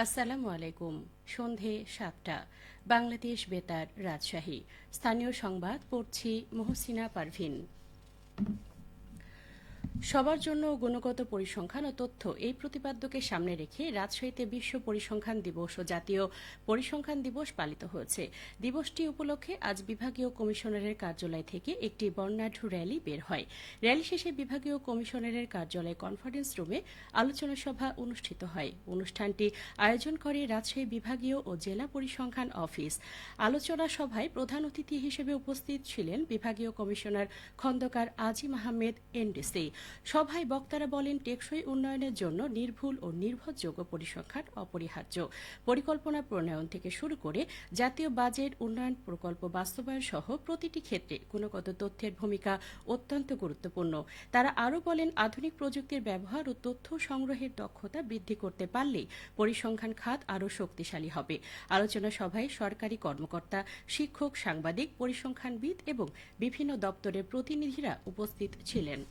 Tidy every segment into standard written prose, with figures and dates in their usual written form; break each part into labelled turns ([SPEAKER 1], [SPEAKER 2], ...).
[SPEAKER 1] আসসালামু আলাইকুম। সন্ধে ৭টা। বাংলাদেশ বেতার, রাজশাহী। স্থানীয় সংবাদ পড়ছি মহসিনা পারভিন। সবার জন্য গুণগত পরিসংখ্যান ও তথ্য এই প্রতিপাদ্যকে সামনে রেখে রাজশাহীতে বিশ্ব পরিসংখ্যান দিবস ও জাতীয় পরিসংখ্যান দিবস পালিত হয়েছে। দিবসটি উপলক্ষে আজ বিভাগীয় কমিশনারের কার্যালয় থেকে একটি বর্ণাঢ্য র্যালি বের হয়। র্যালি শেষে বিভাগীয় কমিশনারের কার্যালয় কনফারেন্স রুমে আলোচনা সভা অনুষ্ঠিত হয়। অনুষ্ঠানটি আয়োজন করে রাজশাহী বিভাগীয় ও জেলা পরিসংখ্যান অফিস। আলোচনা সভায় প্রধান অতিথি হিসেবে উপস্থিত ছিলেন বিভাগীয় কমিশনার খন্দকার আজিম আহমেদ এনডিসি। সভায় বক্তারা বলেন, টেকসই উন্নয়নের জন্য নির্ভুল ও নির্ভরযোগ্য পরিসংখ্যান অপরিহার্য। পরিকল্পনা প্রণয়ন থেকে শুরু করে জাতীয় বাজেট, উন্নয়ন প্রকল্প বাস্তবায়ন সহ প্রতিটি ক্ষেত্রে গুণগত তথ্যের ভূমিকা অত্যন্ত গুরুত্বপূর্ণ। তারা আরও বলেন, আধুনিক প্রযুক্তির ব্যবহার ও তথ্য সংগ্রহের দক্ষতা বৃদ্ধি করতে পারলেই পরিসংখ্যান খাত আরও শক্তিশালী হবে। আলোচনা সভায় সরকারি কর্মকর্তা, শিক্ষক, সাংবাদিক, পরিসংখ্যানবিদ এবং বিভিন্ন দপ্তরের প্রতিনিধিরা উপস্থিত ছিলেন।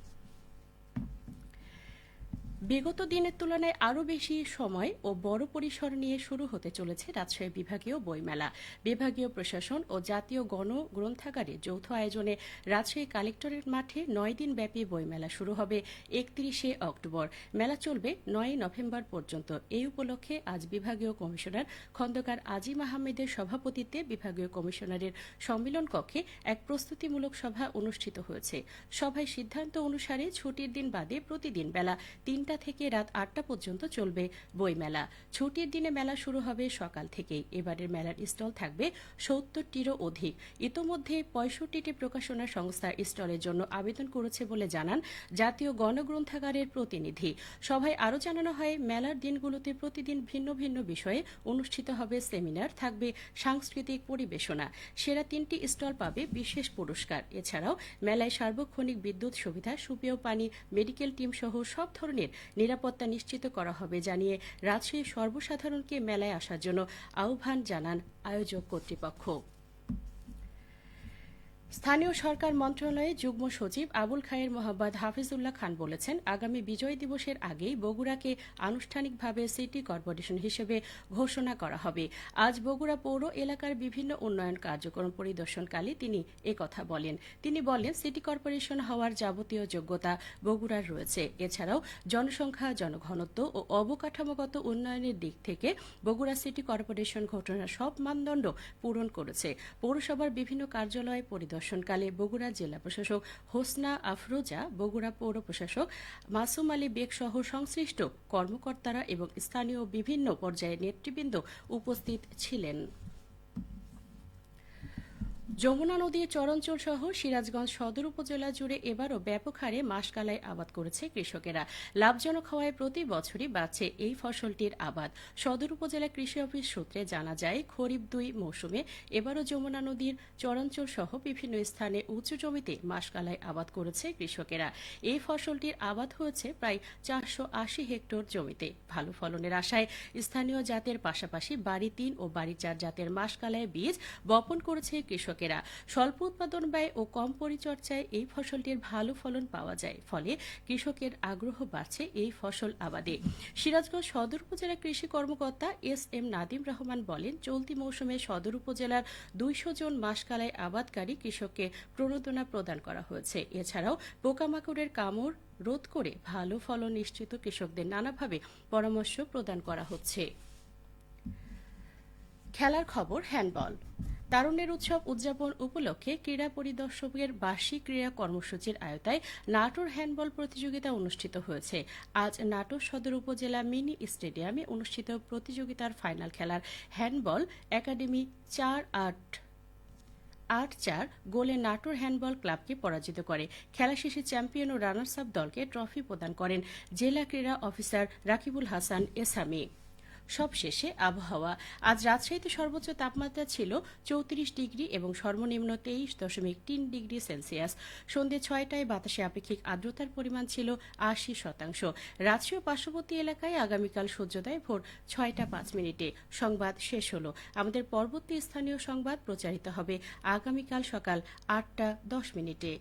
[SPEAKER 1] বিগত দিনের তুলনায় আরও বেশি সময় ও বড় পরিসর নিয়ে শুরু হতে চলেছে রাজশাহী বিভাগীয় বইমেলা। বিভাগীয় প্রশাসন ও জাতীয় গণগ্রন্থাগারে যৌথ আয়োজনে রাজশাহী কালেক্টরেট মাঠে ৯ দিন ব্যাপী বইমেলা শুরু হবে ৩১শে অক্টোবর। মেলা চলবে ৯ নভেম্বর পর্যন্ত। এই উপলক্ষে আজ বিভাগীয় কমিশনার খন্দকার আজিম আহমেদের সভাপতিত্বে বিভাগীয় কমিশনারের সম্মেলন কক্ষে এক প্রস্তুতিমূলক সভা অনুষ্ঠিত হয়েছে। সভায় সিদ্ধান্ত অনুসারে ছুটির দিন বাদে প্রতিদিন বেলা ৩টা থেকে রাত ৮টা পর্যন্ত চলবে বইমেলা। ছুটির দিনে মেলা শুরু হবে সকাল থেকেই। এবারের মেলার স্টল থাকবে ৭০টিরও অধিক। ইতোমধ্যে ৬৫টি প্রকাশনা সংস্থার স্টলের জন্য আবেদন করেছে বলে জানান জাতীয় গণগ্রন্থাগারের প্রতিনিধি। সভায় আরও জানানো হয়, মেলার দিনগুলোতে প্রতিদিন ভিন্ন ভিন্ন বিষয়ে অনুষ্ঠিত হবে সেমিনার, থাকবে সাংস্কৃতিক পরিবেশনা। সেরা 3টি স্টল পাবে বিশেষ পুরস্কার। এছাড়াও মেলায় সার্বক্ষণিক বিদ্যুৎ সুবিধা, সুপেয় পানি, মেডিকেল টিম সহ সব ধরনের নিরাপত্তা নিশ্চিত করা হবে জানিয়ে রাজশাহীর সর্বসাধারণকে মেলায় আসার জন্য আহ্বান জানান আয়োজক কর্তৃপক্ষ। স্থানীয় সরকার মন্ত্রণালয়ে যুগ্ম সচিব আবুল খায়ের মোহাম্মদ হাফিজুল্লাহ খান বলেছেন, আগামী বিজয় দিবসের আগেই বগুড়াকে আনুষ্ঠানিকভাবে সিটি কর্পোরেশন হিসেবে ঘোষণা করা হবে। আজ বগুড়া পৌর এলাকার বিভিন্ন উন্নয়ন কার্যক্রম পরিদর্শনকালে তিনি একথা বলেন। তিনি বলেন, সিটি কর্পোরেশন হওয়ার যাবতীয় যোগ্যতা বগুড়ার রয়েছে। এছাড়াও জনসংখ্যা, জনঘনত্ব ও অবকাঠামোগত উন্নয়নের দিক থেকে বগুড়া সিটি কর্পোরেশন ঘটনার সব মানদণ্ড পূরণ করেছে। পৌরসভার বিভিন্ন কার্যালয় পরিদর্শনকালে বগুড়া জেলা প্রশাসক হোসনা আফরোজা, বগুড়া পৌর প্রশাসক মাসুম আলী বেগ সহ সংশ্লিষ্ট কর্মকর্তারা এবং স্থানীয় বিভিন্ন পর্যায়ের নেতৃবৃন্দ উপস্থিত ছিলেন। যমুনা নদীর চরাঞ্চল সহ সিরাজগঞ্জ সদর উপজেলা জুড়ে এবারও ব্যাপক হারে মাসকালাই আবাদ করেছে কৃষকেরা। লাভজনক হওয়ায় প্রতি বছরই বাড়ছে এই ফসলটির আবাদ। সদর উপজেলা কৃষি অফিস সূত্রে জানা যায়, খরিফ ২ মৌসুমে এবারও যমুনা নদীর চরাঞ্চল সহ বিভিন্ন স্থানে উঁচু জমিতে মাসকালাই আবাদ করেছে কৃষকেরা। এই ফসলটির আবাদ হয়েছে প্রায় ৪৮০ হেক্টর জমিতে। ভালো ফলনের আশায় স্থানীয় জাতের পাশাপাশি বাড়ি ৩ ও বাড়ি ৪ জাতের মাসকালাই বীজ বপন করেছে কৃষকেরা। স্বল্প উৎপাদন ব্যয় ও কম পরিচর্যায় এই ফসলটির ভালো ফলন পাওয়া যায়। ফলে কৃষকের আগ্রহ বাড়ছে এই ফসল আবাদে। সিরাজগঞ্জ সদর উপজেলা কৃষি কর্মকর্তা এস.এম. নাদিম রহমান বলেন, চলতি মৌসুমে সদর উপজেলার ২০০ জন মাসকালাই আবাদকারী কৃষককে প্রণোদনা প্রদান করা হয়েছে। এছাড়াও পোকামাকড়ের কামড় রোধ করে ভালো ফলন নিশ্চিত কৃষকদের নানাভাবে পরামর্শ প্রদান করা হচ্ছে। খেলার খবর, হ্যান্ডবল। তারুণ্যের উৎসব উদযাপন উপলক্ষে ক্রীড়া পরিদর্শকের বার্ষিক ক্রীড়া কর্মসূচির আওতায় নাটোর হ্যান্ডবল প্রতিযোগিতা অনুষ্ঠিত হয়েছে। আজ নাটোর সদর উপজেলা মিনি স্টেডিয়ামে অনুষ্ঠিত প্রতিযোগিতার ফাইনাল খেলার হ্যান্ডবল একাডেমি ৮-৪ গোলে নাটোর হ্যান্ডবল ক্লাবকে পরাজিত করে। খেলা শেষে চ্যাম্পিয়ন ও রানার্স আপ দলকে ট্রফি প্রদান করেন জেলা ক্রীড়া অফিসার রাকিবুল হাসান এসামি। সবশেষে আবহাওয়া। আজ রাজশাহীতে সর্বোচ্চ তাপমাত্রা ছিল ৩৪ ডিগ্রি এবং সর্বনিম্ন ২৩.৩ ডিগ্রি সেলসিয়াস। সন্ধ্যে ৬টায় বাতাসে আপেক্ষিক আর্দ্রতার পরিমাণ ছিল ৮০%। রাজশাহী পার্শ্ববর্তী এলাকায় আগামীকাল সূর্যোদয় ভোর ৬টা ৫ মিনিটে। সংবাদ শেষ হল। আমাদের পরবর্তী স্থানীয় সংবাদ প্রচারিত হবে আগামীকাল সকাল ৮টা ১০ মিনিটে।